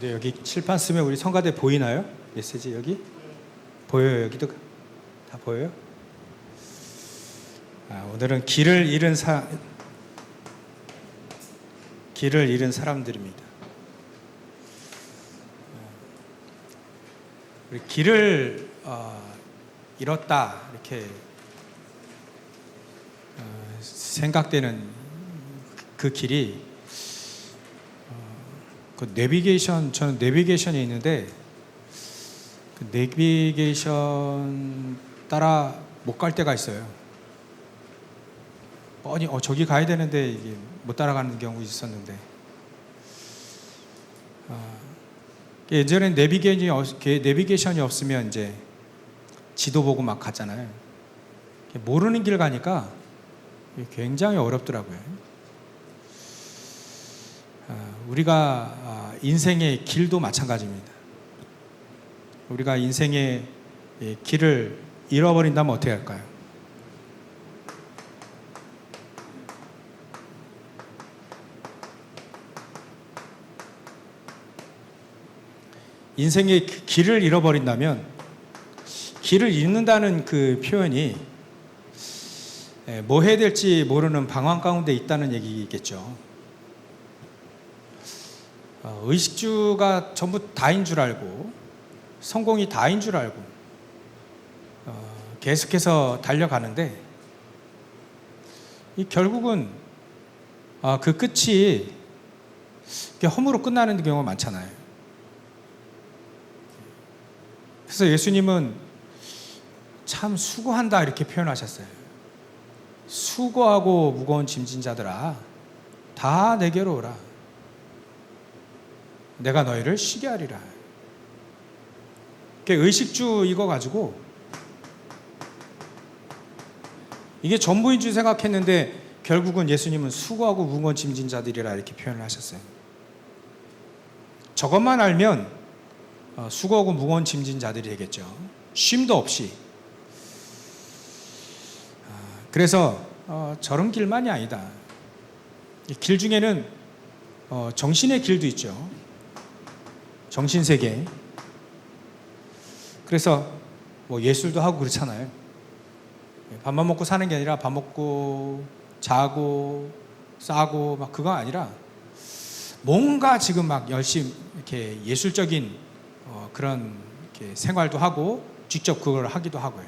근데 여기 칠판 쓰면 우리 성가대 보이나요? 메시지 여기? 보여요? 여기도 다 보여요? 오늘은 길을 잃은 사람들입니다. 우리 길을 잃었다 이렇게 생각되는 그 길이 그 저는 내비게이션이 있는데 그 내비게이션 따라 못 갈 때가 있어요. 뻔히 저기 가야 되는데 이게 못 따라가는 경우 있었는데 예전엔 내비게이션이 없으면 이제 지도 보고 막 갔잖아요. 모르는 길 가니까 굉장히 어렵더라고요. 우리가 인생의 길도 마찬가지입니다. 우리가 인생의 길을 잃어버린다면 어떻게 할까요? 인생의 길을 잃어버린다면, 길을 잃는다는 그 표현이 뭐 해야 될지 모르는 방황 가운데 있다는 얘기겠죠. 의식주가 전부 다인 줄 알고 성공이 다인 줄 알고 계속해서 달려가는데 결국은 그 끝이 험으로 끝나는 경우가 많잖아요. 그래서 예수님은 참 수고한다 이렇게 표현하셨어요. 수고하고 무거운 짐진 자들아 다 내게로 오라. 내가 너희를 쉬게 하리라. 의식주 이거 가지고 이게 전부인 줄 생각했는데 결국은 예수님은 수고하고 무거운 짐진 자들이라 이렇게 표현을 하셨어요. 저것만 알면 수고하고 무거운 짐진 자들이 되겠죠. 쉼도 없이. 그래서 저런 길만이 아니다. 길 중에는 정신의 길도 있죠. 정신세계. 그래서 뭐 예술도 하고 그렇잖아요. 밥만 먹고 사는 게 아니라 밥 먹고 자고 싸고 막 그거 아니라 뭔가 지금 막 열심히 이렇게 예술적인 그런 이렇게 생활도 하고 직접 그걸 하기도 하고요.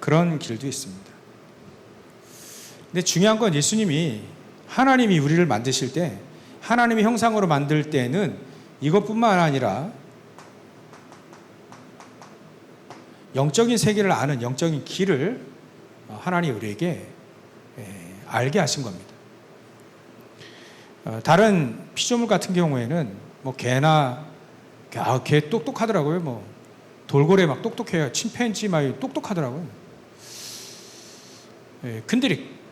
그런 길도 있습니다. 근데 중요한 건 하나님이 우리를 만드실 때 하나님의 형상으로 만들 때는 이것뿐만 아니라 영적인 세계를 아는 영적인 길을 하나님이 우리에게 알게 하신 겁니다. 다른 피조물 같은 경우에는 뭐 개 똑똑하더라고요. 뭐 돌고래 막 똑똑해요. 침팬지 막 똑똑하더라고요.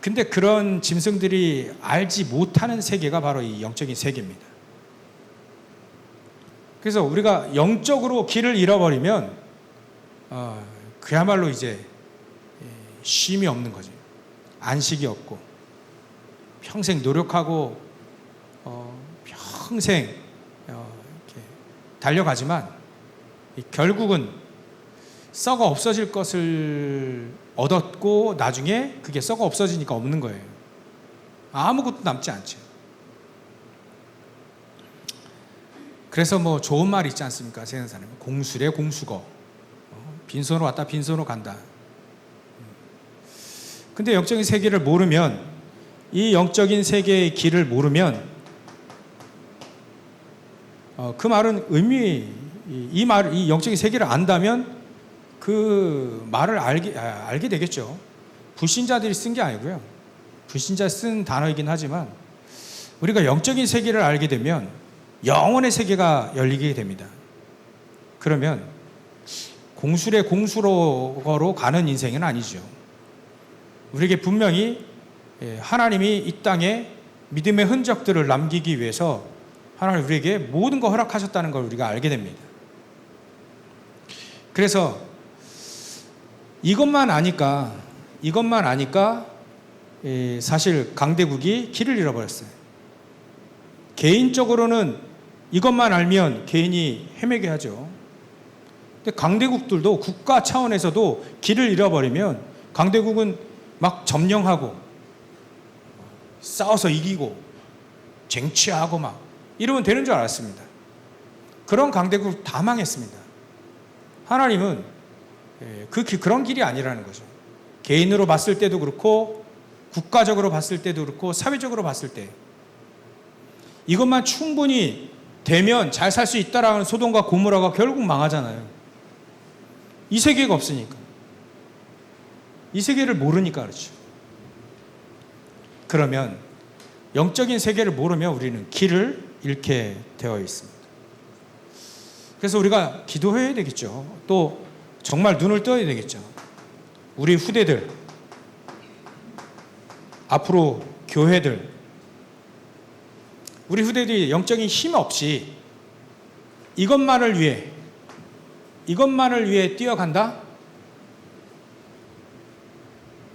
근데 그런 짐승들이 알지 못하는 세계가 바로 이 영적인 세계입니다. 그래서 우리가 영적으로 길을 잃어버리면 그야말로 이제 쉼이 없는 거죠. 안식이 없고 평생 노력하고 평생 이렇게 달려가지만 결국은 썩어 없어질 것을 얻었고 나중에 그게 썩어 없어지니까 없는 거예요. 아무것도 남지 않죠. 그래서 뭐 좋은 말 있지 않습니까? 세상 사람은 공수래 공수거. 빈손으로 왔다 빈손으로 간다. 근데 영적인 세계를 모르면, 이 영적인 세계의 길을 모르면 그 말은 이 영적인 세계를 안다면 그 말을 알게 되겠죠. 불신자들이 쓴 게 아니고요. 불신자 쓴 단어이긴 하지만 우리가 영적인 세계를 알게 되면 영혼의 세계가 열리게 됩니다. 그러면 공술의 공수로 가는 인생은 아니죠. 우리에게 분명히 하나님이 이 땅에 믿음의 흔적들을 남기기 위해서 하나님 우리에게 모든 거 허락하셨다는 걸 우리가 알게 됩니다. 그래서 이것만 아니까 사실 강대국이 길을 잃어버렸어요. 개인적으로는 이것만 알면 개인이 헤매게 하죠. 근데 강대국들도 국가 차원에서도 길을 잃어버리면 강대국은 막 점령하고 싸워서 이기고 쟁취하고 막 이러면 되는 줄 알았습니다. 그런 강대국 다 망했습니다. 하나님은 그런 길이 아니라는 거죠. 개인으로 봤을 때도 그렇고 국가적으로 봤을 때도 그렇고 사회적으로 봤을 때 이것만 충분히 되면 잘 살 수 있다라는 소돔과 고모라가 결국 망하잖아요. 이 세계가 없으니까. 이 세계를 모르니까 그렇죠. 그러면 영적인 세계를 모르면 우리는 길을 잃게 되어 있습니다. 그래서 우리가 기도해야 되겠죠. 또 정말 눈을 떠야 되겠죠. 우리 후대들, 앞으로 교회들, 우리 후대들이 영적인 힘 없이 이것만을 위해 뛰어간다?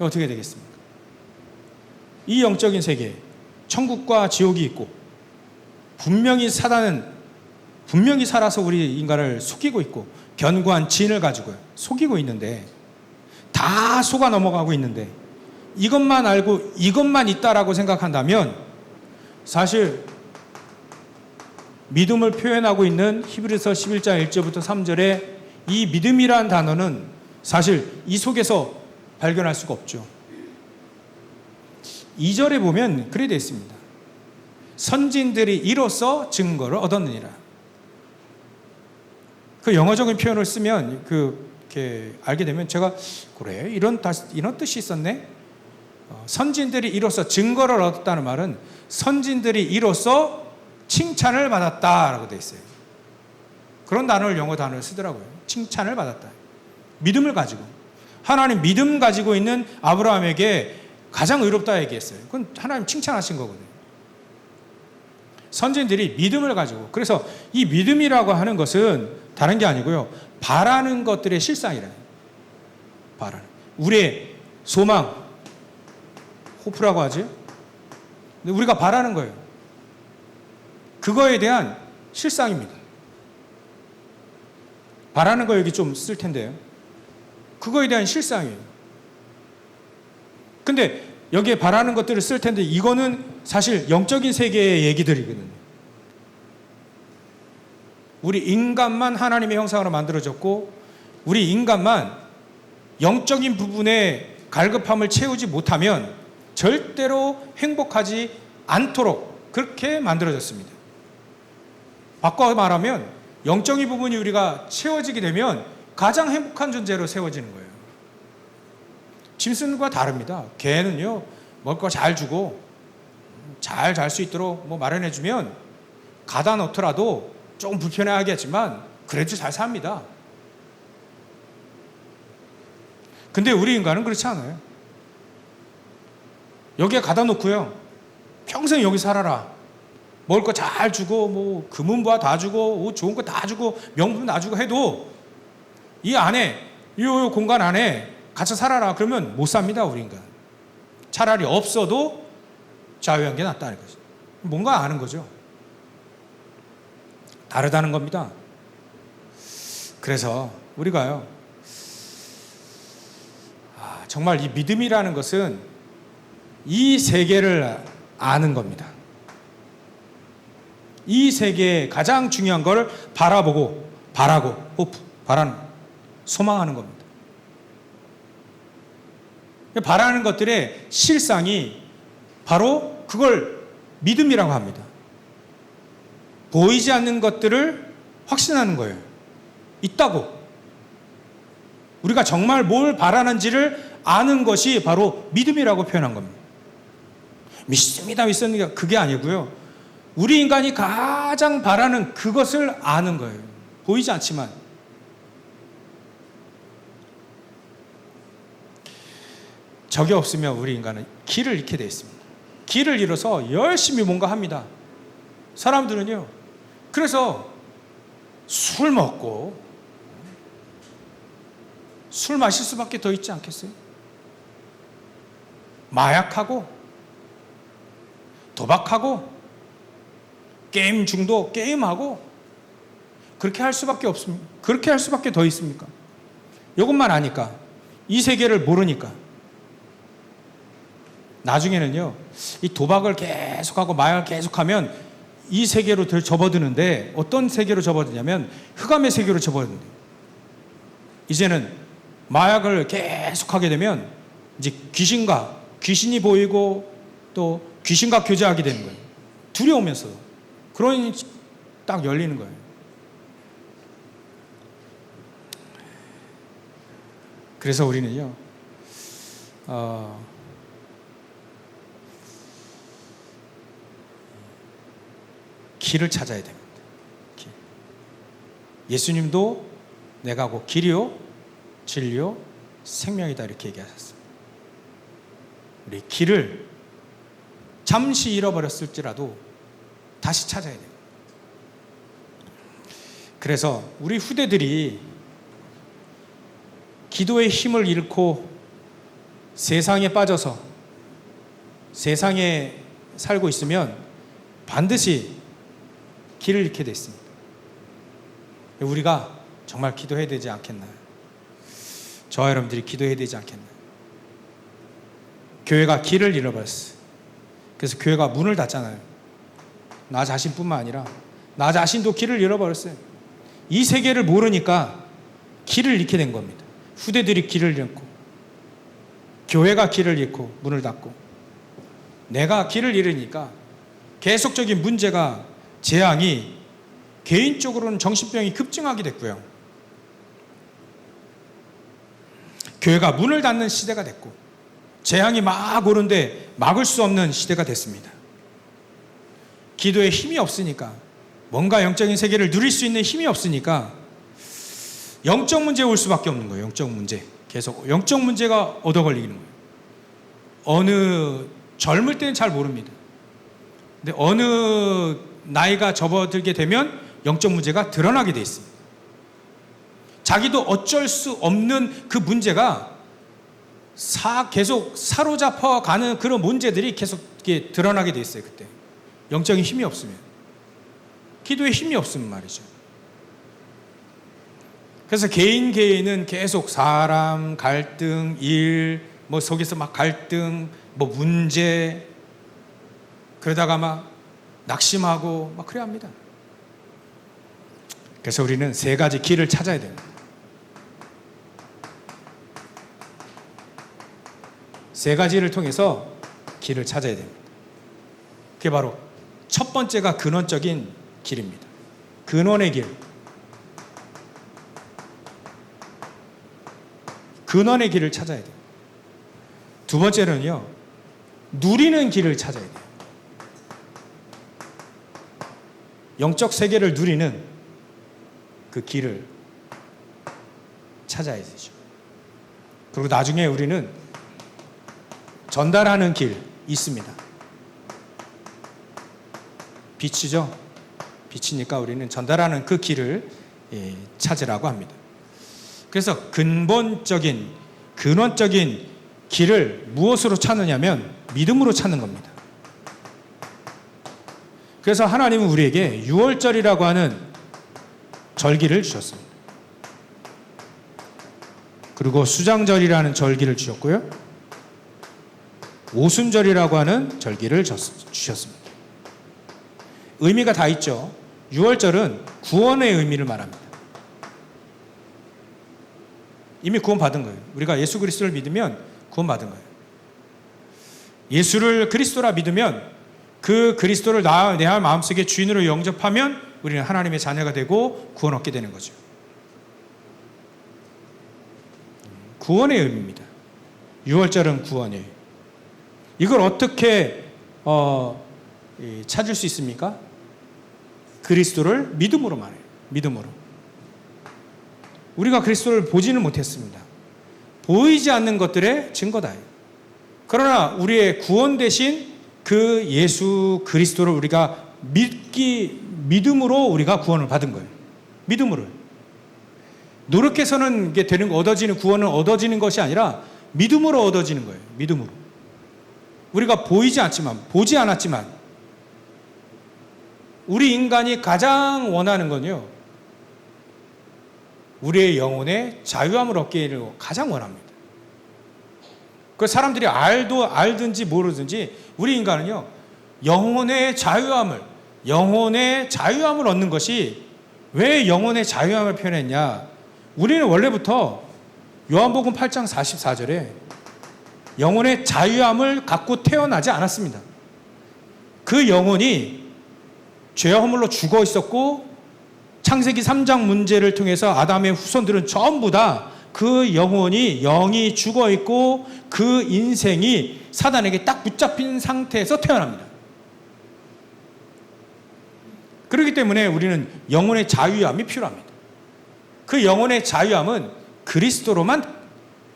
어떻게 되겠습니까? 이 영적인 세계, 천국과 지옥이 있고 분명히 사단은 분명히 살아서 우리 인간을 속이고 있고 견고한 진을 가지고 속이고 있는데 다 속아 넘어가고 있는데 이것만 알고 이것만 있다라고 생각한다면 사실 믿음을 표현하고 있는 히브리서 11장 1절부터 3절에 이 믿음이라는 단어는 사실 이 속에서 발견할 수가 없죠. 2절에 보면 그래 되어 있습니다. 선진들이 이로써 증거를 얻었느니라. 그 영어적인 표현을 쓰면 이렇게 알게 되면 제가 그래 이런 뜻이 있었네. 선진들이 이로써 증거를 얻었다는 말은 선진들이 이로써 칭찬을 받았다라고 되어 있어요. 그런 영어 단어를 쓰더라고요. 칭찬을 받았다. 믿음을 가지고 하나님 믿음 가지고 있는 아브라함에게 가장 의롭다 얘기했어요. 그건 하나님 칭찬하신 거거든요. 선진들이 믿음을 가지고 그래서 이 믿음이라고 하는 것은 다른 게 아니고요. 바라는 것들의 실상이라요. 바라는 우리의 소망, 호프라고 하지. 근데 우리가 바라는 거예요. 그거에 대한 실상입니다. 바라는 거 여기 좀 쓸 텐데요. 그거에 대한 실상이에요. 근데 여기에 바라는 것들을 쓸 텐데 이거는 사실 영적인 세계의 얘기들이거든요. 우리 인간만 하나님의 형상으로 만들어졌고 우리 인간만 영적인 부분에 갈급함을 채우지 못하면 절대로 행복하지 않도록 그렇게 만들어졌습니다. 바꿔 말하면 영적인 부분이 우리가 채워지게 되면 가장 행복한 존재로 세워지는 거예요. 짐승과 다릅니다. 개는요, 먹을 거 잘 주고 잘 잘 수 있도록 마련해주면 가다 놓더라도 조금 불편해하겠지만 그래도 잘 삽니다. 근데 우리 인간은 그렇지 않아요. 여기에 가다 놓고요, 평생 여기 살아라. 먹을 거 잘 주고 금은부화 다 주고 옷 좋은 거 다 주고 명품 다 주고 해도 이 안에 이 공간 안에 갇혀 살아라 그러면 못 삽니다. 우리 인간. 차라리 없어도 자유한 게 낫다는 거죠. 뭔가 아는 거죠. 다르다는 겁니다. 그래서 우리가요, 정말 이 믿음이라는 것은 이 세계를 아는 겁니다. 이 세계에 가장 중요한 걸 바라보고 바라고 호프, 바라는, 소망하는 겁니다. 바라는 것들의 실상이 바로 그걸 믿음이라고 합니다. 보이지 않는 것들을 확신하는 거예요. 있다고. 우리가 정말 뭘 바라는지를 아는 것이 바로 믿음이라고 표현한 겁니다. 믿습니다, 믿습니다. 그게 아니고요. 우리 인간이 가장 바라는 그것을 아는 거예요. 보이지 않지만. 저게 없으면 우리 인간은 길을 잃게 되어 있습니다. 길을 잃어서 열심히 뭔가 합니다. 사람들은요, 그래서 술 먹고 술 마실 수밖에 더 있지 않겠어요? 마약하고 도박하고 게임 중독, 게임하고 그렇게 할 수밖에 없습니다. 그렇게 할 수밖에 더 있습니까? 이것만 아니까, 이 세계를 모르니까. 나중에는요, 이 도박을 계속하고 마약을 계속하면 이 세계로 접어드는데, 어떤 세계로 접어드냐면 흑암의 세계로 접어드는데요. 이제는 마약을 계속하게 되면 이제 귀신이 보이고 또 귀신과 교제하게 되는 거예요. 두려우면서. 그러니 딱 열리는 거예요. 그래서 우리는요, 길을 찾아야 됩니다. 길. 예수님도 내가 곧 길이요, 진리요, 생명이다 이렇게 얘기하셨습니다. 우리 길을 잠시 잃어버렸을지라도 다시 찾아야 됩니다. 그래서 우리 후대들이 기도의 힘을 잃고 세상에 빠져서 세상에 살고 있으면 반드시 길을 잃게 돼 있습니다. 우리가 정말 기도해야 되지 않겠나요? 저와 여러분들이 기도해야 되지 않겠나요? 교회가 길을 잃어버렸어요. 그래서 교회가 문을 닫잖아요. 나 자신뿐만 아니라 나 자신도 길을 잃어버렸어요. 이 세계를 모르니까 길을 잃게 된 겁니다. 후대들이 길을 잃고, 교회가 길을 잃고 문을 닫고, 내가 길을 잃으니까 계속적인 문제가, 재앙이 개인적으로는 정신병이 급증하게 됐고요. 교회가 문을 닫는 시대가 됐고, 재앙이 막 오는데 막을 수 없는 시대가 됐습니다. 기도에 힘이 없으니까, 뭔가 영적인 세계를 누릴 수 있는 힘이 없으니까 영적 문제에 올 수밖에 없는 거예요. 영적 문제. 계속 영적 문제가 얻어 걸리는 거예요. 어느 젊을 때는 잘 모릅니다. 근데 어느 나이가 접어들게 되면 영적 문제가 드러나게 돼 있습니다. 자기도 어쩔 수 없는 그 문제가 계속 사로잡혀 가는 그런 문제들이 계속 이렇게 드러나게 돼 있어요. 그때 영적인 힘이 없으면, 기도에 힘이 없으면 말이죠. 그래서 개인은 계속 사람, 갈등, 일, 뭐 속에서 막 갈등, 뭐 문제, 그러다가 막 낙심하고 막 그래야 합니다. 그래서 우리는 세 가지 길을 찾아야 됩니다. 세 가지를 통해서 길을 찾아야 됩니다. 그게 바로 첫 번째가 근원적인 길입니다. 근원의 길. 근원의 길을 찾아야 돼요. 두 번째는요, 누리는 길을 찾아야 돼요. 영적 세계를 누리는 그 길을 찾아야 되죠. 그리고 나중에 우리는 전달하는 길 있습니다. 빛이죠. 빛이니까 우리는 전달하는 그 길을 찾으라고 합니다. 그래서 근원적인 길을 무엇으로 찾느냐면 믿음으로 찾는 겁니다. 그래서 하나님은 우리에게 유월절이라고 하는 절기를 주셨습니다. 그리고 수장절이라는 절기를 주셨고요, 오순절이라고 하는 절기를 주셨습니다. 의미가 다 있죠. 유월절은 구원의 의미를 말합니다. 이미 구원받은 거예요. 우리가 예수 그리스도를 믿으면 구원받은 거예요. 예수를 그리스도라 믿으면, 그 그리스도를 내 마음속에 주인으로 영접하면 우리는 하나님의 자녀가 되고 구원 얻게 되는 거죠. 구원의 의미입니다. 유월절은 구원이에요. 이걸 어떻게 찾을 수 있습니까? 그리스도를 믿음으로 말해요. 믿음으로. 우리가 그리스도를 보지는 못했습니다. 보이지 않는 것들의 증거다. 그러나 우리의 구원 대신 그 예수 그리스도를 우리가 믿음으로 우리가 구원을 받은 거예요. 믿음으로. 노력해서는 이게 얻어지는 구원은 얻어지는 것이 아니라 믿음으로 얻어지는 거예요. 믿음으로. 우리가 보지 않았지만 우리 인간이 가장 원하는 건요, 우리의 영혼의 자유함을 얻기를 가장 원합니다. 그 사람들이 알든지 모르든지 우리 인간은요, 영혼의 자유함을 얻는 것이, 왜 영혼의 자유함을 표현했냐? 우리는 원래부터 요한복음 8장 44절에 영혼의 자유함을 갖고 태어나지 않았습니다. 그 영혼이 죄와 허물로 죽어 있었고, 창세기 3장 문제를 통해서 아담의 후손들은 전부 다 그 영이 죽어 있고 그 인생이 사단에게 딱 붙잡힌 상태에서 태어납니다. 그렇기 때문에 우리는 영혼의 자유함이 필요합니다. 그 영혼의 자유함은 그리스도로만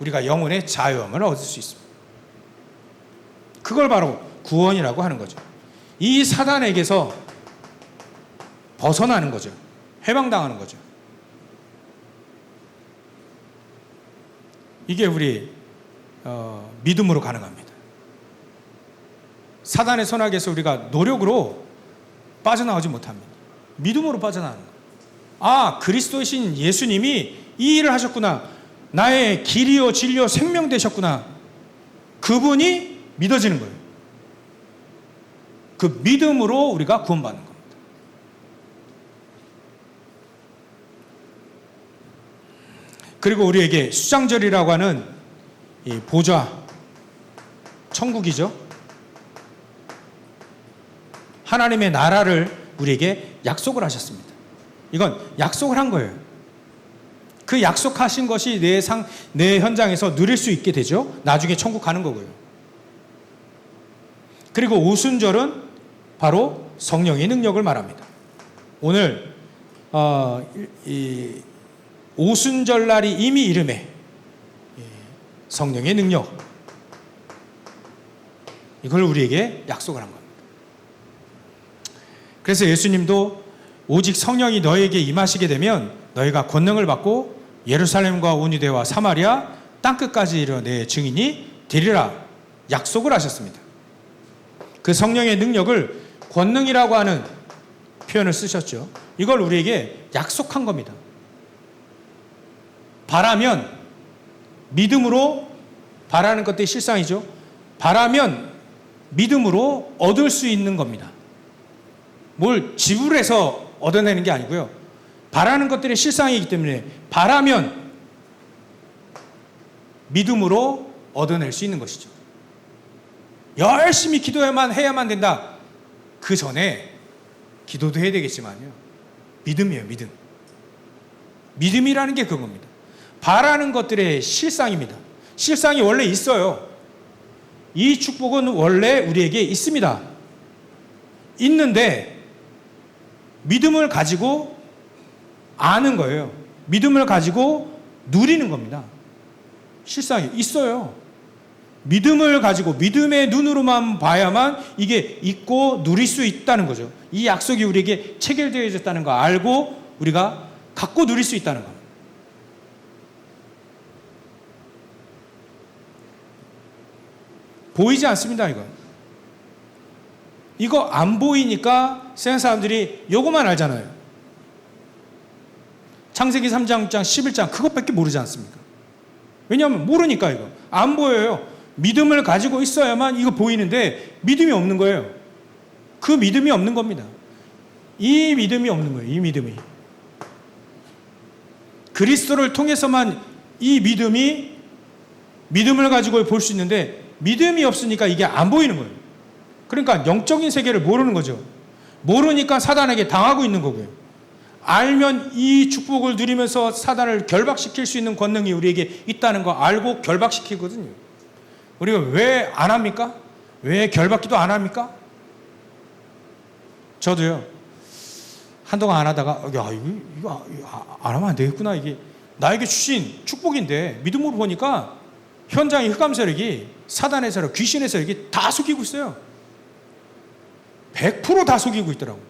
우리가 영혼의 자유함을 얻을 수 있습니다. 그걸 바로 구원이라고 하는 거죠. 이 사단에게서 벗어나는 거죠. 해방당하는 거죠. 이게 우리 믿음으로 가능합니다. 사단의 선악에서 우리가 노력으로 빠져나오지 못합니다. 믿음으로 빠져나가는 거예요. 아, 그리스도이신 예수님이 이 일을 하셨구나. 나의 길이요 진리요 생명 되셨구나. 그분이 믿어지는 거예요. 그 믿음으로 우리가 구원받는 겁니다. 그리고 우리에게 수장절이라고 하는 이 보좌, 천국이죠. 하나님의 나라를 우리에게 약속을 하셨습니다. 이건 약속을 한 거예요. 그 약속하신 것이 내 현장에서 누릴 수 있게 되죠. 나중에 천국 가는 거고요. 그리고 오순절은 바로 성령의 능력을 말합니다. 오늘 이 오순절날이 이미 이름에 성령의 능력, 이걸 우리에게 약속을 한 겁니다. 그래서 예수님도 오직 성령이 너에게 임하시게 되면 너희가 권능을 받고 예루살렘과 온 유대와 사마리아 땅끝까지 이르러 내 증인이 되리라 약속을 하셨습니다. 그 성령의 능력을 권능이라고 하는 표현을 쓰셨죠. 이걸 우리에게 약속한 겁니다. 바라면, 믿음으로 바라는 것들이 실상이죠. 바라면 믿음으로 얻을 수 있는 겁니다. 뭘 지불해서 얻어내는 게 아니고요. 바라는 것들이 실상이기 때문에 바라면 믿음으로 얻어낼 수 있는 것이죠. 열심히 해야만 된다. 그 전에 기도도 해야 되겠지만요. 믿음이에요, 믿음. 믿음이라는 게 그겁니다. 바라는 것들의 실상입니다. 실상이 원래 있어요. 이 축복은 원래 우리에게 있습니다. 있는데 믿음을 가지고 아는 거예요. 믿음을 가지고 누리는 겁니다. 실상이 있어요. 믿음을 가지고 믿음의 눈으로만 봐야만 이게 있고 누릴 수 있다는 거죠. 이 약속이 우리에게 체결되어졌다는 거 알고 우리가 갖고 누릴 수 있다는 겁니다. 보이지 않습니다, 이건. 이거 안 보이니까 세상 사람들이 요거만 알잖아요. 창세기 3장 11장 그것밖에 모르지 않습니까? 왜냐하면 모르니까 이거. 안 보여요. 믿음을 가지고 있어야만 이거 보이는데 믿음이 없는 거예요. 그 믿음이 없는 겁니다. 이 믿음이 없는 거예요. 이 믿음이. 그리스도를 통해서만 이 믿음을 가지고 볼 수 있는데 믿음이 없으니까 이게 안 보이는 거예요. 그러니까 영적인 세계를 모르는 거죠. 모르니까 사단에게 당하고 있는 거고요. 알면 이 축복을 누리면서 사단을 결박시킬 수 있는 권능이 우리에게 있다는 거 알고 결박시키거든요. 우리가 왜 안 합니까? 왜 결박기도 안 합니까? 저도요. 한동안 안 하다가 야 이거 안 하면 안 되겠구나. 이게 나에게 주신 축복인데 믿음으로 보니까 현장의 흑암 세력이 사단의 세력, 귀신의 세력이 다 속이고 있어요. 100% 다 속이고 있더라고요.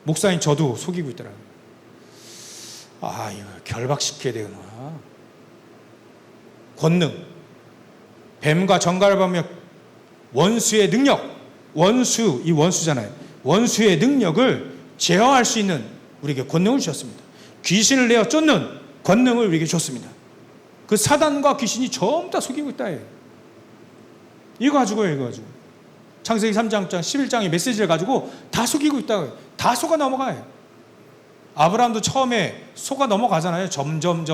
목사님 저도 속이고 있더라고요. 아, 이거 결박시켜야 되구나. 권능, 뱀과 정갈을 보며 원수의 능력, 이 원수잖아요. 원수의 능력을 제어할 수 있는 우리에게 권능을 주셨습니다. 귀신을 내어 쫓는 권능을 우리에게 줬습니다. 그 사단과 귀신이 전부 다 속이고 있다. 이거 가지고요, 이거 가지고. 창세기 3장 11장의 메시지를 가지고 다 속이고 있다. 다 속아 넘어가요. 아브라함도 처음에 속아 넘어가잖아요. 점점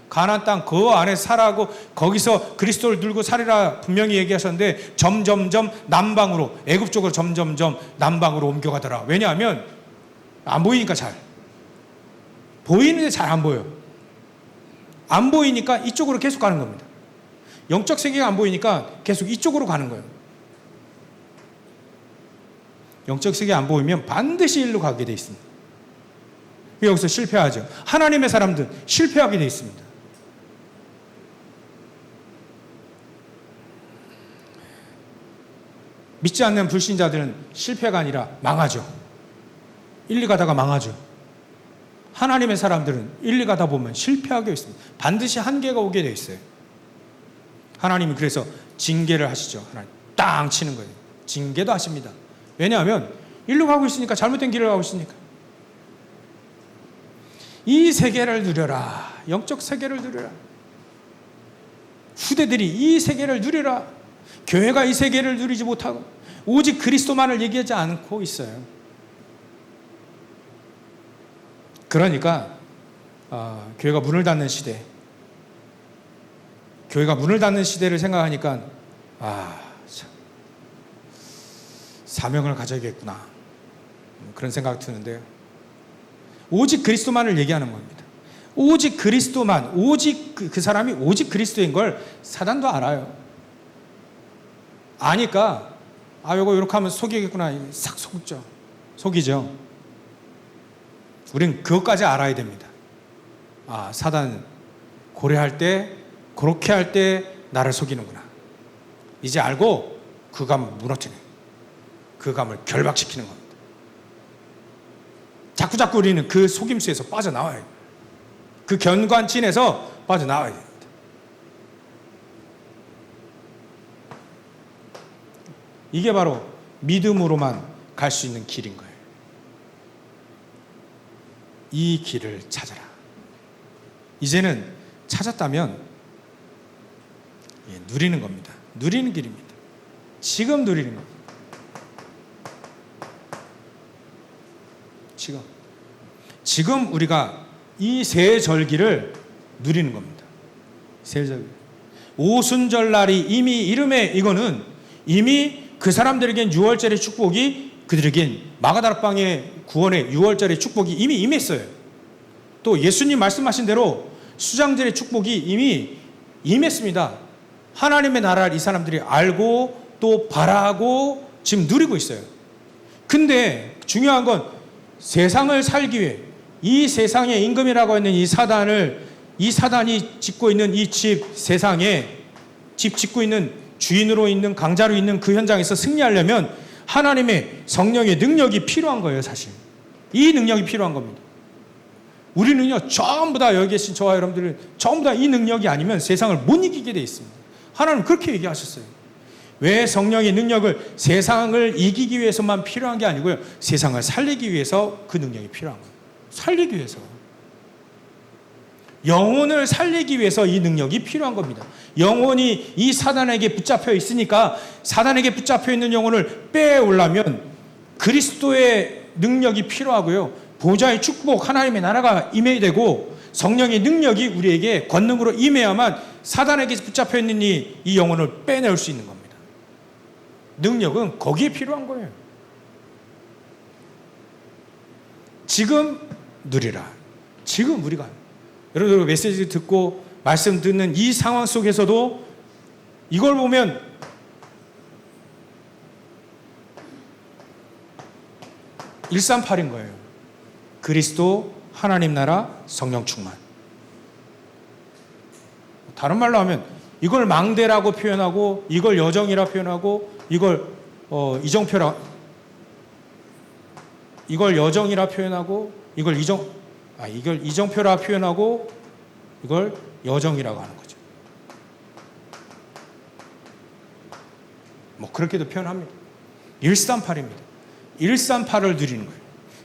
가나안 땅 그 안에 살아고 거기서 그리스도를 들고 살리라 분명히 얘기하셨는데 점점점 남방으로, 애굽 쪽으로 점점점 남방으로 옮겨가더라. 왜냐하면 안 보이니까 잘. 보이는데 잘 안 보여. 안 보이니까 이쪽으로 계속 가는 겁니다. 영적 세계가 안 보이니까 계속 이쪽으로 가는 거예요. 영적 세계가 안 보이면 반드시 일로 가게 돼 있습니다. 여기서 실패하죠. 하나님의 사람들 실패하게 돼 있습니다. 믿지 않는 불신자들은 실패가 아니라 망하죠. 1, 2 가다가 망하죠. 하나님의 사람들은 1, 2 가다 보면 실패하게 있습니다. 반드시 한계가 오게 돼 있어요. 하나님은 그래서 징계를 하시죠. 하나님 땅 치는 거예요. 징계도 하십니다. 왜냐하면 일로 가고 있으니까, 잘못된 길을 가고 있으니까. 이 세계를 누려라. 영적 세계를 누려라. 후대들이 이 세계를 누리라. 교회가 이 세계를 누리지 못하고 오직 그리스도만을 얘기하지 않고 있어요. 그러니까 교회가 문을 닫는 시대, 교회가 문을 닫는 시대를 생각하니까 참, 사명을 가져야겠구나, 그런 생각이 드는데요. 오직 그리스도만을 얘기하는 겁니다. 오직 그리스도만, 오직 그 사람이 오직 그리스도인 걸 사단도 알아요. 아니까 요거 이렇게 하면 속이겠구나, 싹 속이죠. 우린 그것까지 알아야 됩니다. 사단 고려할 때, 그렇게 할 때 나를 속이는구나. 이제 알고 그 감을 무너뜨리는, 그 감을 결박시키는 겁니다. 자꾸 우리는 그 속임수에서 빠져나와야 돼요. 그 견관진에서 빠져나와야 됩니다. 이게 바로 믿음으로만 갈 수 있는 길인 거예요. 이 길을 찾아라. 이제는 찾았다면 누리는 겁니다. 누리는 길입니다. 지금 누리는 겁니다. 지금 우리가 이 세 절기를 누리는 겁니다. 세 절기. 오순절날이 이미 이름에, 이거는 이미 그 사람들에겐 6월절의 축복이, 그들에겐 마가다락방의 구원의 6월절의 축복이 이미 임했어요. 또 예수님 말씀하신 대로 수장절의 축복이 이미 임했습니다. 하나님의 나라를 이 사람들이 알고 또 바라고 지금 누리고 있어요. 근데 중요한 건 세상을 살기 위해, 이 세상의 임금이라고 하는 이 사단이 짓고 있는 이 집, 세상에 집 짓고 있는 주인으로 있는, 강자로 있는 그 현장에서 승리하려면 하나님의 성령의 능력이 필요한 거예요. 사실 이 능력이 필요한 겁니다. 우리는요, 전부 다 여기 계신 저와 여러분들은 전부 다 이 능력이 아니면 세상을 못 이기게 돼 있습니다. 하나님 그렇게 얘기하셨어요. 왜 성령의 능력을 세상을 이기기 위해서만 필요한 게 아니고요, 세상을 살리기 위해서 그 능력이 필요한 거예요. 살리기 위해서, 영혼을 살리기 위해서 이 능력이 필요한 겁니다. 영혼이 이 사단에게 붙잡혀 있으니까 사단에게 붙잡혀 있는 영혼을 빼오려면 그리스도의 능력이 필요하고요, 보좌의 축복, 하나님의 나라가 임해야 되고, 성령의 능력이 우리에게 권능으로 임해야만 사단에게 붙잡혀 있는 이 영혼을 빼낼 수 있는 겁니다. 능력은 거기에 필요한 거예요. 지금 누리라. 지금 우리가, 여러분 메시지 듣고 말씀 듣는 이 상황 속에서도 이걸 보면 일삼팔인 거예요. 그리스도, 하나님 나라, 성령 충만. 다른 말로 하면 이걸 망대라고 표현하고, 이걸 여정이라 표현하고, 이걸 여정이라 표현하고, 이걸 이정표라 표현하고, 이걸 여정이라고 하는 거죠. 그렇게도 표현합니다. 일삼팔입니다. 138을 누리는 거예요.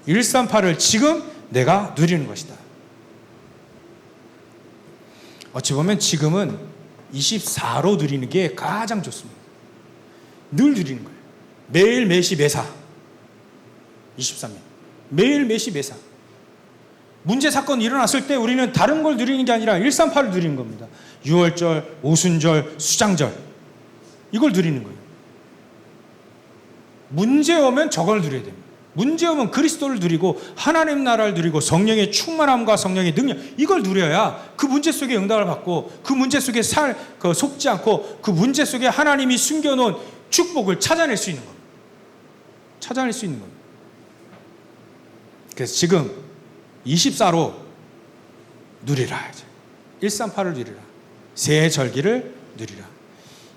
138을 지금 내가 누리는 것이다. 어찌 보면 지금은 24로 누리는 게 가장 좋습니다. 늘 누리는 거예요. 매일 매시 매사 23일 매일 매시 매사. 문제 사건이 일어났을 때 우리는 다른 걸 누리는 게 아니라 138을 누리는 겁니다. 유월절, 오순절, 수장절 이걸 누리는 거예요. 문제 오면 저걸 누려야 됩니다. 문제 오면 그리스도를 누리고 하나님 나라를 누리고 성령의 충만함과 성령의 능력 이걸 누려야 그 문제 속에 응답을 받고 그 문제 속에 속지 않고 그 문제 속에 하나님이 숨겨놓은 축복을 찾아낼 수 있는 겁니다. 찾아낼 수 있는 겁니다. 그래서 지금 24로 누리라. 138을 누리라. 새 절기를 누리라.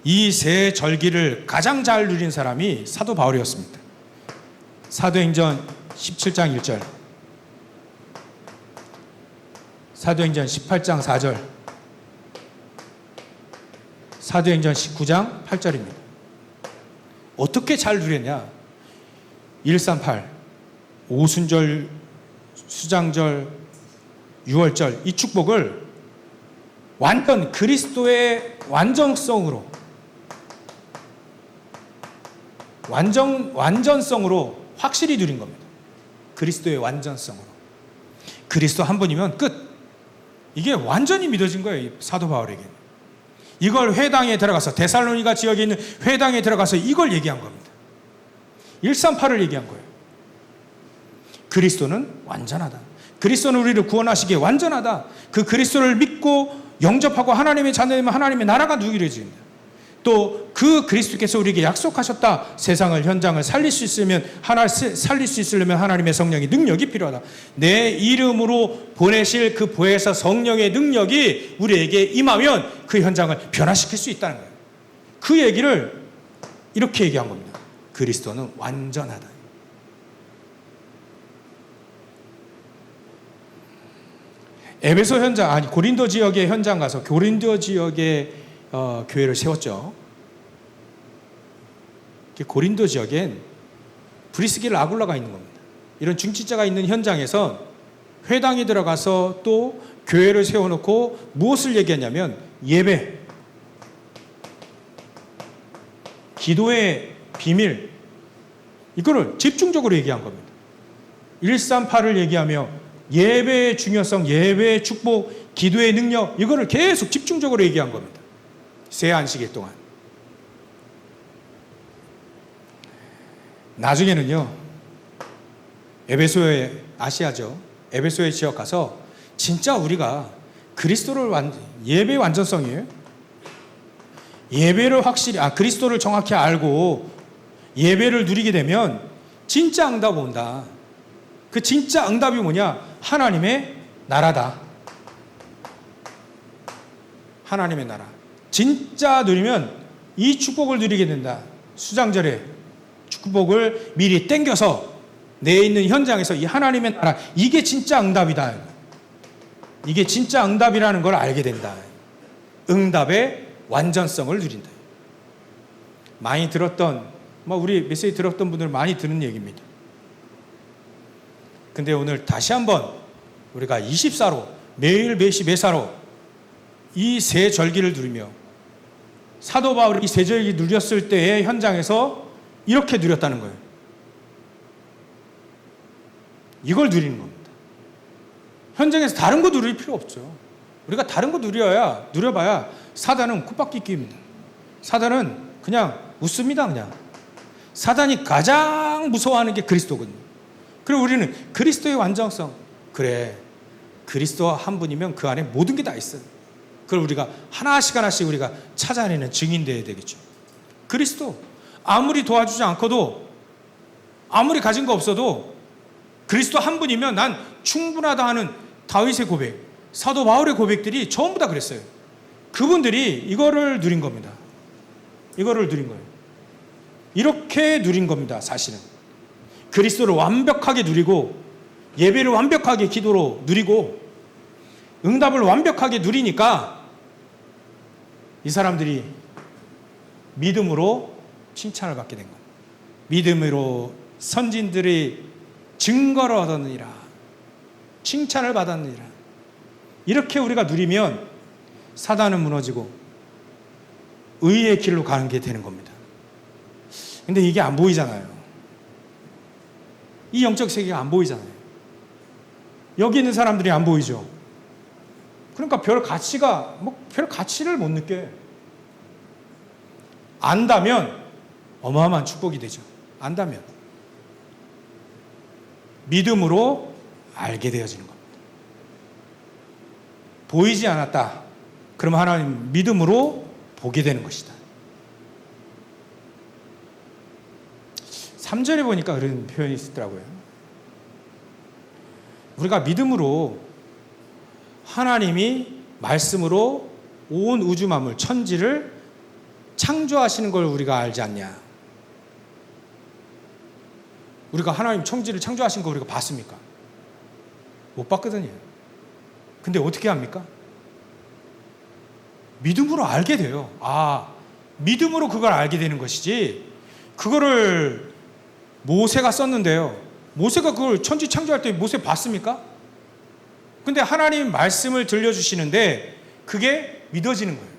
이 새 절기를 가장 잘 누린 사람이 사도 바울이었습니다. 사도행전 17장 1절, 사도행전 18장 4절, 사도행전 19장 8절입니다. 어떻게 잘 누렸냐? 138, 오순절, 수장절, 유월절 이 축복을 완전 그리스도의 완전성으로 완전성으로 확실히 누린 겁니다. 그리스도의 완전성으로. 그리스도 한 분이면 끝. 이게 완전히 믿어진 거예요. 사도 바울에게. 이걸 회당에 들어가서 데살로니가 지역에 있는 회당에 들어가서 이걸 얘기한 겁니다. 138을 얘기한 거예요. 그리스도는 완전하다. 그리스도는 우리를 구원하시기에 완전하다. 그 그리스도를 믿고 영접하고 하나님의 자녀되면 하나님의 나라가 누리집니다. 또 그 그리스도께서 우리에게 약속하셨다. 세상을 현장을 살릴 수 있으면 살릴 수 있으려면 하나님의 성령의 능력이 필요하다. 내 이름으로 보내실 그 보혜사 성령의 능력이 우리에게 임하면 그 현장을 변화시킬 수 있다는 거예요. 그 얘기를 이렇게 얘기한 겁니다. 그리스도는 완전하다. 에베소 현장, 고린도 지역의 현장 가서 고린도 지역의 교회를 세웠죠. 고린도 지역엔 브리스길 아굴라가 있는 겁니다. 이런 중직자가 있는 현장에서 회당에 들어가서 또 교회를 세워놓고 무엇을 얘기하냐면 예배, 기도의 비밀 이거를 집중적으로 얘기한 겁니다. 138을 얘기하며 예배의 중요성, 예배의 축복, 기도의 능력 이거를 계속 집중적으로 얘기한 겁니다. 새 안식일 동안. 나중에는요. 에베소에 아시아죠. 에베소의 지역 가서 진짜 우리가 그리스도를 예배의 완전성이에요. 예배를 확실히 그리스도를 정확히 알고 예배를 누리게 되면 진짜 응답 온다. 그 진짜 응답이 뭐냐? 하나님의 나라다. 하나님의 나라. 진짜 누리면 이 축복을 누리게 된다. 수장절에 축복을 미리 땡겨서 내 있는 현장에서 이 하나님의 나라 이게 진짜 응답이다. 이게 진짜 응답이라는 걸 알게 된다. 응답의 완전성을 누린다. 많이 들었던 우리 메시지 들었던 분들 많이 듣는 얘기입니다. 근데 오늘 다시 한번 우리가 24로 매일 매시 매사로 이 새 절기를 누리며 사도 바울이 이 새 절기 누렸을 때의 현장에서 이렇게 누렸다는 거예요. 이걸 누리는 겁니다. 현장에서 다른 거 누릴 필요 없죠. 우리가 다른 거 누려봐야 사단은 콧바퀴 끼입니다. 사단은 그냥 웃습니다. 그냥 사단이 가장 무서워하는 게 그리스도거든요. 그리고 우리는 그리스도의 완전성, 그래 그리스도 한 분이면 그 안에 모든 게 다 있어요. 그걸 우리가 하나씩 우리가 찾아내는 증인 되어야 되겠죠. 그리스도 아무리 도와주지 않고도 아무리 가진 거 없어도 그리스도 한 분이면 난 충분하다 하는 다윗의 고백, 사도 바울의 고백들이 전부 다 그랬어요. 그분들이 이거를 누린 겁니다. 이거를 누린 거예요. 이렇게 누린 겁니다. 사실은 그리스도를 완벽하게 누리고 예배를 완벽하게 기도로 누리고 응답을 완벽하게 누리니까 이 사람들이 믿음으로 칭찬을 받게 된 겁니다. 믿음으로 선진들의 증거를 얻었느니라. 칭찬을 받았느니라. 이렇게 우리가 누리면 사단은 무너지고 의의 길로 가는 게 되는 겁니다. 근데 이게 안 보이잖아요. 이 영적 세계가 안 보이잖아요. 여기 있는 사람들이 안 보이죠. 그러니까 별 가치를 못 느껴요. 안다면 어마어마한 축복이 되죠. 안다면. 믿음으로 알게 되어지는 겁니다. 보이지 않았다. 그럼 하나님 믿음으로 보게 되는 것이다. 3절에 보니까 그런 표현이 있더라고요. 우리가 믿음으로 하나님이 말씀으로 온 우주 만물 천지를 창조하시는 걸 우리가 알지 않냐. 우리가 하나님 천지를 창조하신 거 우리가 봤습니까? 못 봤거든요. 근데 어떻게 합니까? 믿음으로 알게 돼요. 믿음으로 그걸 알게 되는 것이지. 그거를 모세가 썼는데요. 모세가 그걸 천지 창조할 때 모세 봤습니까? 근데 하나님 말씀을 들려주시는데 그게 믿어지는 거예요.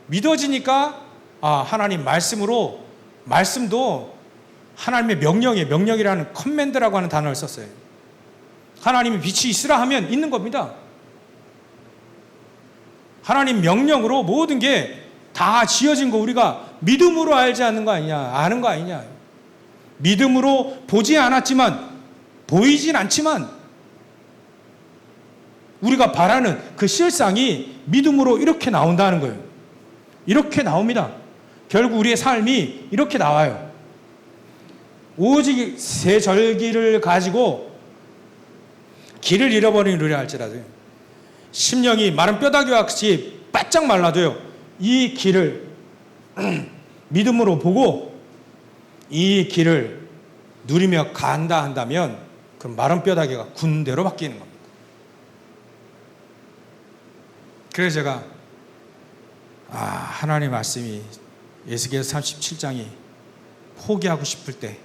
믿어지니까 하나님 말씀으로, 말씀도 하나님의 명령이라는 커맨드라고 하는 단어를 썼어요. 하나님이 빛이 있으라 하면 있는 겁니다. 하나님 명령으로 모든 게 다 지어진 거 우리가 믿음으로 알지 않는 거 아니냐, 아는 거 아니냐. 믿음으로 보지 않았지만, 보이진 않지만 우리가 바라는 그 실상이 믿음으로 이렇게 나온다는 거예요. 이렇게 나옵니다. 결국 우리의 삶이 이렇게 나와요. 오직 새 절기를 가지고 길을 잃어버린 우리 할지라도요, 심령이 마른 뼈다귀와 같이 바짝 말라도요, 이 길을 믿음으로 보고 이 길을 누리며 간다 한다면 그 마른 뼈다귀가 군대로 바뀌는 겁니다. 그래서 제가 하나님 말씀이 에스겔서 37장이 포기하고 싶을 때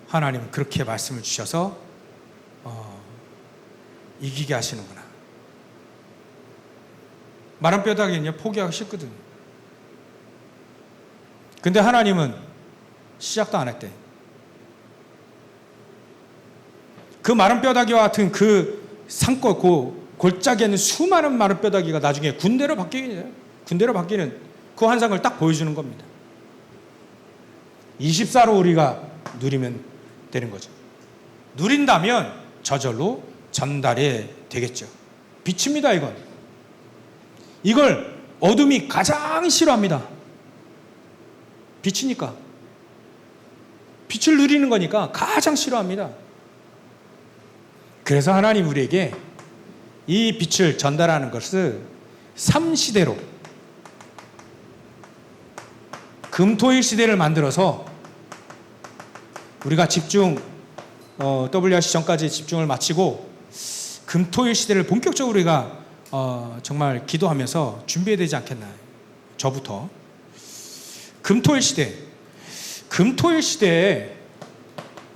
하나님은 그렇게 말씀을 주셔서 이기게 하시는구나. 마른 뼈다귀는요, 포기하기 싫거든요. 근데 하나님은 시작도 안 했대. 그 마른 뼈다귀와 같은 그 산골, 그 골짜기에 있는 수많은 마른 뼈다귀가 나중에 군대로 바뀌는 그 환상을 딱 보여주는 겁니다. 24로 우리가 누리면 되는 거죠. 누린다면 저절로 전달이 되겠죠. 빛입니다, 이건. 이걸 어둠이 가장 싫어합니다. 빛이니까. 빛을 누리는 거니까 가장 싫어합니다. 그래서 하나님 우리에게 이 빛을 전달하는 것을 3시대로, 금토일 시대를 만들어서 우리가 WRC 전까지 집중을 마치고 금토일 시대를 본격적으로 우리가 정말 기도하면서 준비해야 되지 않겠나. 저부터 금토일 시대에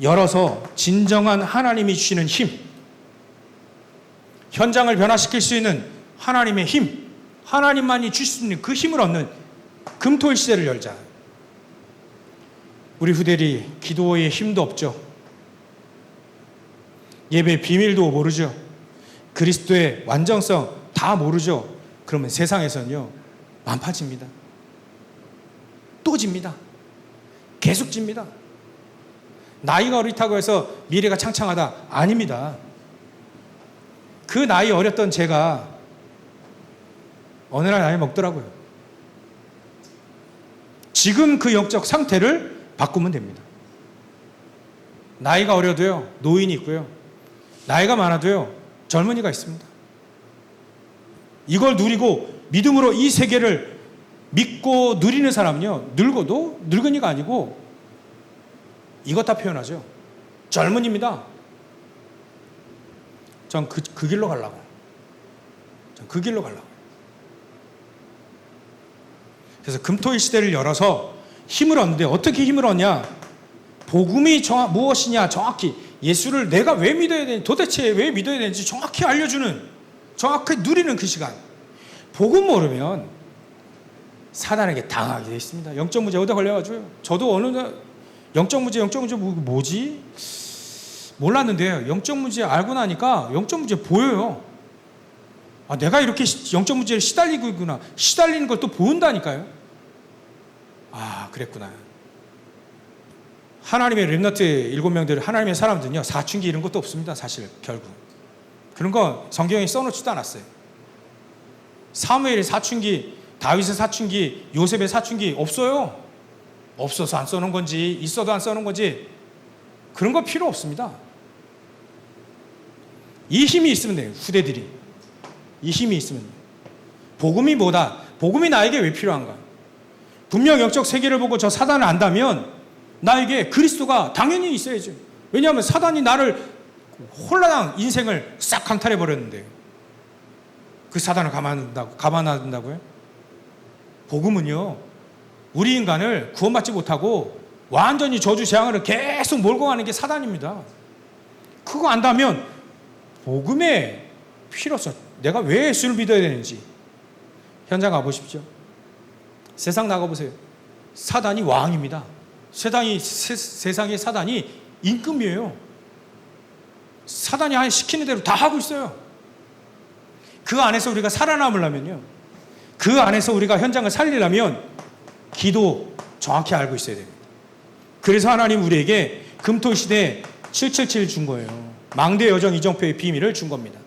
열어서 진정한 하나님이 주시는 힘, 현장을 변화시킬 수 있는 하나님의 힘, 하나님만이 주실 수 있는 그 힘을 얻는 금토일 시대를 열자. 우리 후대리 기도의 힘도 없죠. 예배 비밀도 모르죠. 그리스도의 완전성 다 모르죠. 그러면 세상에서는요, 만파집니다. 또 집니다. 계속 집니다. 나이가 어리다고 해서 미래가 창창하다? 아닙니다. 그 나이 어렸던 제가 어느 날 나이 먹더라고요. 지금 그 영적 상태를 바꾸면 됩니다. 나이가 어려도요, 노인이 있고요. 나이가 많아도요, 젊은이가 있습니다. 이걸 누리고 믿음으로 이 세계를 믿고 누리는 사람은요, 늙어도 늙은이가 아니고 이것 다 표현하죠. 젊은이입니다. 전 그 길로 가려고. 그래서 금토일 시대를 열어서 힘을 얻는데 어떻게 힘을 얻냐? 복음이 무엇이냐 정확히 예수를 내가 왜 믿어야 되는지 도대체 왜 믿어야 되는지 정확히 알려주는 정확히 누리는 그 시간. 복음 모르면 사단에게 당하게 돼 있습니다. 영적 문제 얻어 걸려가지고요. 저도 어느 영적 문제 뭐지? 몰랐는데요. 영적 문제 알고 나니까 영적 문제 보여요. 아, 내가 이렇게 영적 문제에 시달리고 있구나. 시달리는 걸 또 보인다니까요. 아, 그랬구나. 하나님의 렘넌트 7명들, 하나님의 사람들은요, 사춘기 이런 것도 없습니다. 사실 결국 그런 거 성경에 써놓지도 않았어요. 사무엘의 사춘기, 다윗의 사춘기, 요셉의 사춘기 없어요. 없어서 안 써놓은 건지 있어도 안 써놓은 건지 그런 거 필요 없습니다. 이 힘이 있으면 돼요. 후대들이 이 힘이 있으면 돼요. 복음이 뭐다? 복음이 나에게 왜 필요한가? 분명 영적 세계를 보고 저 사단을 안다면 나에게 그리스도가 당연히 있어야죠. 왜냐하면 사단이 나를 홀라당 인생을 싹 강탈해 버렸는데 그 사단을 가만둔다고요? 복음은요, 우리 인간을 구원받지 못하고 완전히 저주 재앙을 계속 몰고 가는 게 사단입니다. 그거 안다면 복음의 필요성, 내가 왜 예수를 믿어야 되는지 현장 가보십시오. 세상 나가보세요. 사단이 왕입니다. 세상의 사단이 임금이에요. 사단이 시키는 대로 다 하고 있어요. 그 안에서 우리가 살아남으려면요, 그 안에서 우리가 현장을 살리려면 기도 정확히 알고 있어야 됩니다. 그래서 하나님 우리에게 금토시대 777 준 거예요. 망대 여정 이정표의 비밀을 준 겁니다.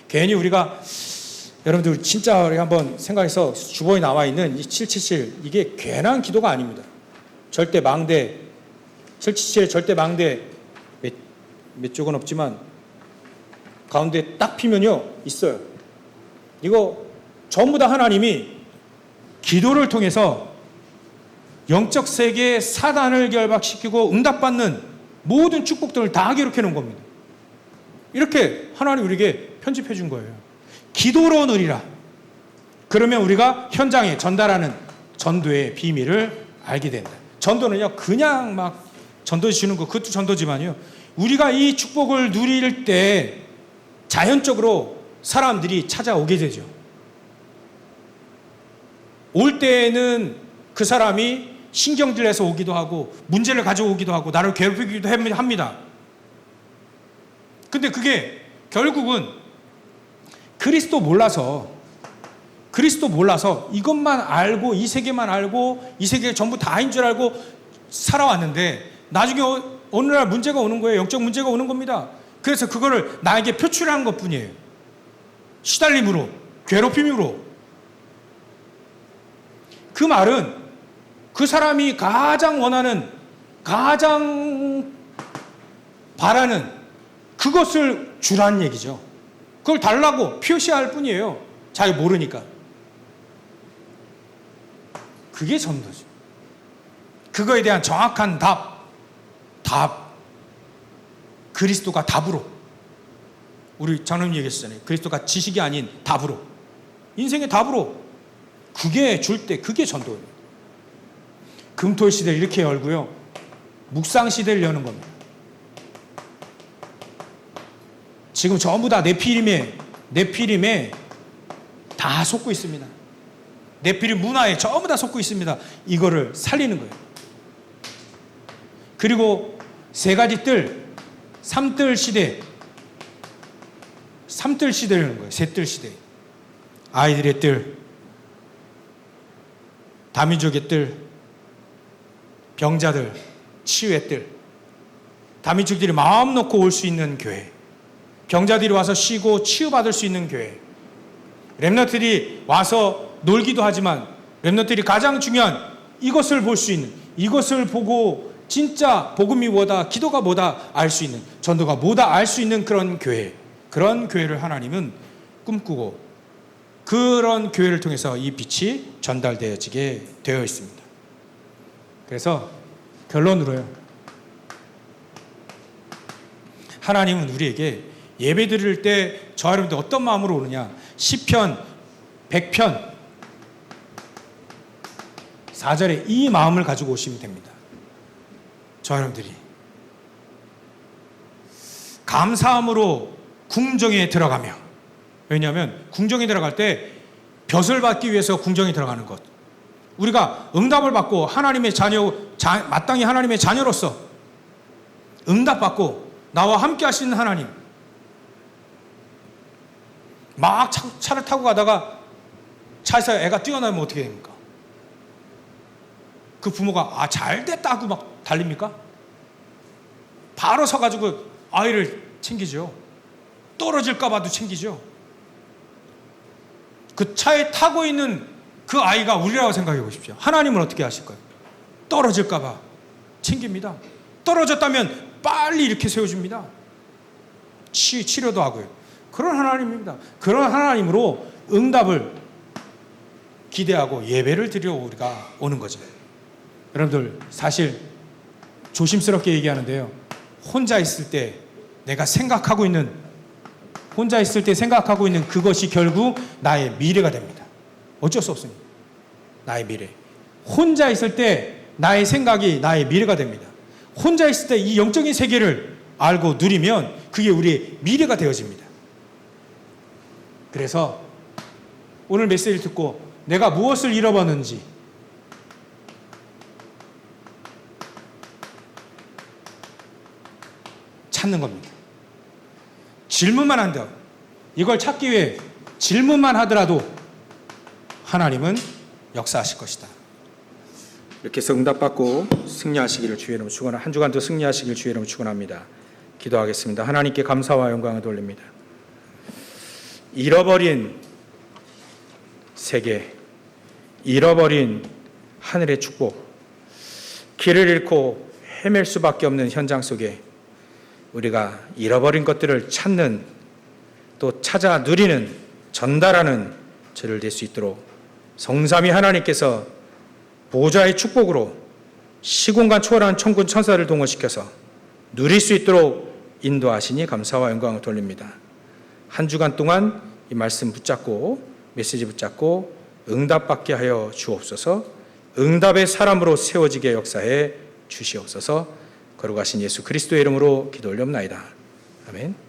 괜히 우리가 여러분들 진짜 우리 한번 생각해서 주보에 나와 있는 이 777 이게 괜한 기도가 아닙니다. 절대 망대 777의 절대 망대 몇 쪽은 없지만 가운데 딱 피면요 있어요. 이거 전부 다 하나님이 기도를 통해서 영적 세계의 사단을 결박시키고 응답받는 모든 축복들을 다 기록해 놓은 겁니다. 이렇게 하나님 우리에게 편집해 준 거예요. 기도로 누리라. 그러면 우리가 현장에 전달하는 전도의 비밀을 알게 된다. 전도는요, 그냥 막 전도 주는 거, 그것도 전도지만요, 우리가 이 축복을 누릴 때 자연적으로 사람들이 찾아오게 되죠. 올 때에는 그 사람이 신경질내서 오기도 하고 문제를 가져오기도 하고 나를 괴롭히기도 합니다. 근데 그게 결국은 그리스도 몰라서 이것만 알고 이 세계만 알고 이 세계가 전부 다인 줄 알고 살아왔는데 나중에 어느 날 문제가 오는 거예요. 영적 문제가 오는 겁니다. 그래서 그거를 나에게 표출하는 것뿐이에요. 시달림으로, 괴롭힘으로. 그 말은 그 사람이 가장 원하는, 가장 바라는 그것을 주라는 얘기죠. 그걸 달라고 표시할 뿐이에요. 잘 모르니까. 그게 전도죠. 그거에 대한 정확한 답. 그리스도가 답으로. 우리 장로님 얘기했잖아요. 그리스도가 지식이 아닌 답으로. 인생의 답으로. 그게 줄 때 그게 전도예요. 금토 시대를 이렇게 열고요, 묵상 시대를 여는 겁니다. 지금 전부 다 네피림에 다 속고 있습니다. 네피림 문화에 전부 다 속고 있습니다. 이거를 살리는 거예요. 그리고 세 가지 뜰, 삼뜰 시대를 여는 거예요. 세 뜰 시대. 아이들의 뜰, 다민족의 뜰, 병자들, 치유의 뜰. 다민족들이 마음 놓고 올 수 있는 교회. 병자들이 와서 쉬고 치유받을 수 있는 교회. 렘넌트들이 와서 놀기도 하지만 렘넌트들이 가장 중요한 이것을 볼 수 있는, 이것을 보고 진짜 복음이 뭐다, 기도가 뭐다 알 수 있는, 전도가 뭐다 알 수 있는 그런 교회. 그런 교회를 하나님은 꿈꾸고 그런 교회를 통해서 이 빛이 전달되어지게 되어 있습니다. 그래서 결론으로요, 하나님은 우리에게 예배 드릴 때 저 여러분들 어떤 마음으로 오느냐, 시편 100편 4절에 이 마음을 가지고 오시면 됩니다. 저 여러분들이 감사함으로 궁정에 들어가며. 왜냐하면 궁정에 들어갈 때 벼슬 받기 위해서 궁정에 들어가는 것. 우리가 응답을 받고 하나님의 마땅히 하나님의 자녀로서 응답받고 나와 함께 하시는 하나님. 막 차를 타고 가다가 차에서 애가 뛰어나면 어떻게 됩니까? 그 부모가 잘됐다 하고 막 달립니까? 바로 서가지고 아이를 챙기죠. 떨어질까 봐도 챙기죠. 그 차에 타고 있는 그 아이가 우리라고 생각해 보십시오. 하나님은 어떻게 하실까요? 떨어질까 봐 챙깁니다. 떨어졌다면 빨리 이렇게 세워줍니다. 치료도 하고요. 그런 하나님입니다. 그런 하나님으로 응답을 기대하고 예배를 드리러 우리가 오는 거죠. 여러분들 사실 조심스럽게 얘기하는데요. 혼자 있을 때 생각하고 있는 그것이 결국 나의 미래가 됩니다. 어쩔 수 없습니다. 나의 미래. 혼자 있을 때 나의 생각이 나의 미래가 됩니다. 혼자 있을 때 이 영적인 세계를 알고 누리면 그게 우리의 미래가 되어집니다. 그래서 오늘 메시지를 듣고 내가 무엇을 잃어버렸는지 찾는 겁니다. 질문만 한다. 이걸 찾기 위해 질문만 하더라도 하나님은 역사하실 것이다. 이렇게 해서 응답받고 승리하시기를 주의 이름으로 축원합니다. 한 주간도 승리하시기를 주의 이름으로 축원합니다. 기도하겠습니다. 하나님께 감사와 영광을 돌립니다. 잃어버린 세계, 잃어버린 하늘의 축복, 길을 잃고 헤맬 수밖에 없는 현장 속에 우리가 잃어버린 것들을 찾는, 또 찾아 누리는, 전달하는 저를 될 수 있도록 성삼위 하나님께서 보좌의 축복으로 시공간 초월한 천군 천사를 동원시켜서 누릴 수 있도록 인도하시니 감사와 영광을 돌립니다. 한 주간 동안 이 말씀 붙잡고 메시지 붙잡고 응답받게 하여 주옵소서. 응답의 사람으로 세워지게 역사해 주시옵소서. 거룩하신 예수 그리스도의 이름으로 기도 올려옵나이다. 아멘.